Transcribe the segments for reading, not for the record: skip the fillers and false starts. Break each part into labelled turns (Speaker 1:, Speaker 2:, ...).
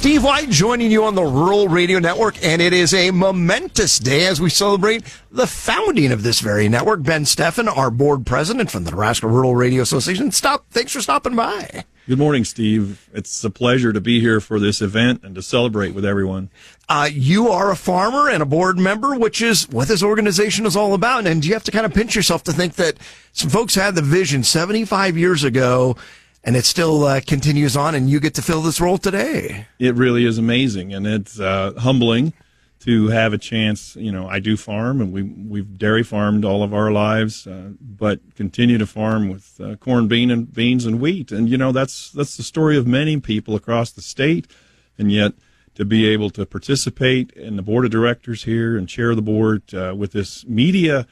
Speaker 1: Steve White joining you on the Rural Radio Network, and it is a momentous day as we celebrate the founding of this very network. Ben Steffen, our board president from the Nebraska Rural Radio Association. Thanks for stopping by.
Speaker 2: Good morning, Steve. It's a pleasure to be here for this event and to celebrate with everyone.
Speaker 1: You are a farmer and a board member, which is what this organization is all about. And you have to kind of pinch yourself to think that some folks had the vision 75 years ago, and it still continues on, and you get to fill this role today.
Speaker 2: It really is amazing, and it's humbling to have a chance. You know, I do farm, and we've dairy farmed all of our lives, but continue to farm with corn, beans, and wheat. And, you know, that's the story of many people across the state, and yet to be able to participate in the board of directors here and chair the board with this media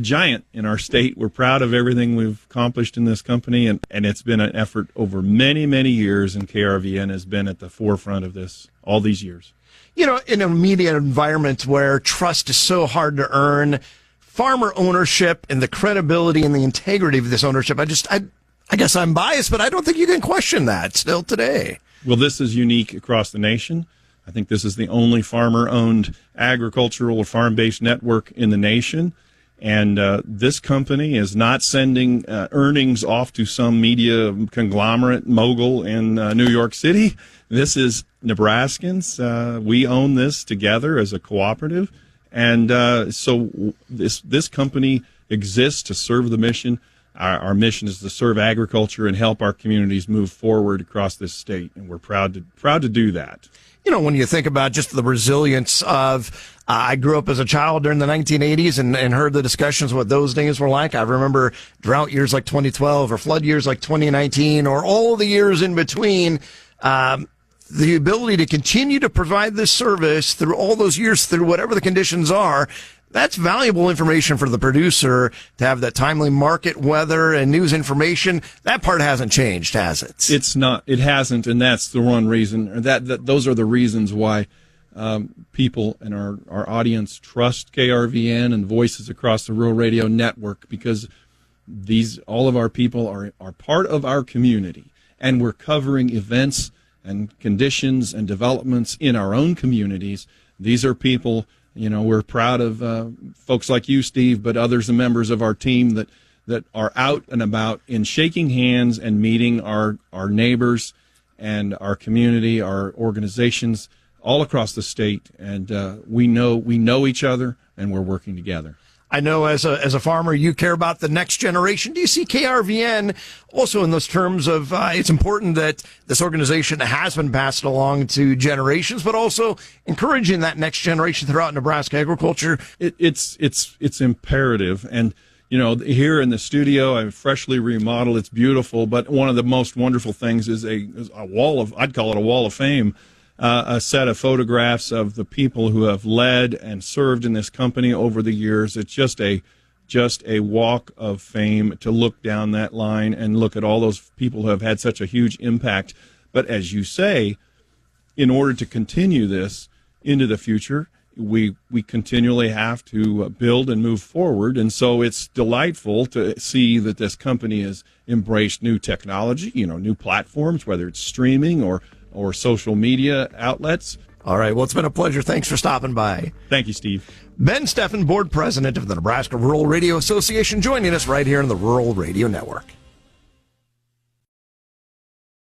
Speaker 2: giant in our state. We're proud of everything we've accomplished in this company, and it's been an effort over many, many years, and KRVN has been at the forefront of this all these years.
Speaker 1: You know, in a media environment where trust is so hard to earn, farmer ownership and the credibility and the integrity of this ownership, I guess I'm biased, but I don't think you can question that still today.
Speaker 2: Well, this is unique across the nation. I think this is the only farmer-owned agricultural or farm-based network in the nation. And this company is not sending earnings off to some media conglomerate mogul in New York City. This is Nebraskans. We own this together as a cooperative. And so this company exists to serve the mission. Our mission is to serve agriculture and help our communities move forward across this state. And we're proud to do that.
Speaker 1: You know, when you think about just the resilience of, I grew up as a child during the 1980s and heard the discussions what those days were like. I remember drought years like 2012 or flood years like 2019 or all the years in between. The ability to continue to provide this service through all those years, through whatever the conditions are, that's valuable information for the producer to have that timely market, weather, and news information. That part hasn't changed, has it?
Speaker 2: It's not. It hasn't, and that's the one reason. Those are the reasons why people and our audience trust KRVN and voices across the Rural Radio Network, because all of our people are part of our community, and we're covering events and conditions and developments in our own communities. These are people. You know, we're proud of folks like you, Steve, but others and members of our team that are out and about in shaking hands and meeting our neighbors and our community, our organizations all across the state. And we know each other, and we're working together. I know as a farmer, you care about the next generation. Do you see KRVN also in those terms of it's important that this organization has been passed along to generations, but also encouraging that next generation throughout Nebraska agriculture? It's imperative. And, you know, here in the studio, I'm freshly remodeled. It's beautiful. But one of the most wonderful things is a wall of, I'd call it a wall of fame. A set of photographs of the people who have led and served in this company over the years. It's just a walk of fame to look down that line and look at all those people who have had such a huge impact. But as you say, in order to continue this into the future, we continually have to build and move forward. And so it's delightful to see that this company has embraced new technology, you know, new platforms, whether it's streaming or social media outlets.
Speaker 1: All right. Well, it's been a pleasure. Thanks for stopping by.
Speaker 2: Thank you, Steve.
Speaker 1: Ben Steffen, board president of the Nebraska Rural Radio Association, joining us right here on the Rural Radio Network.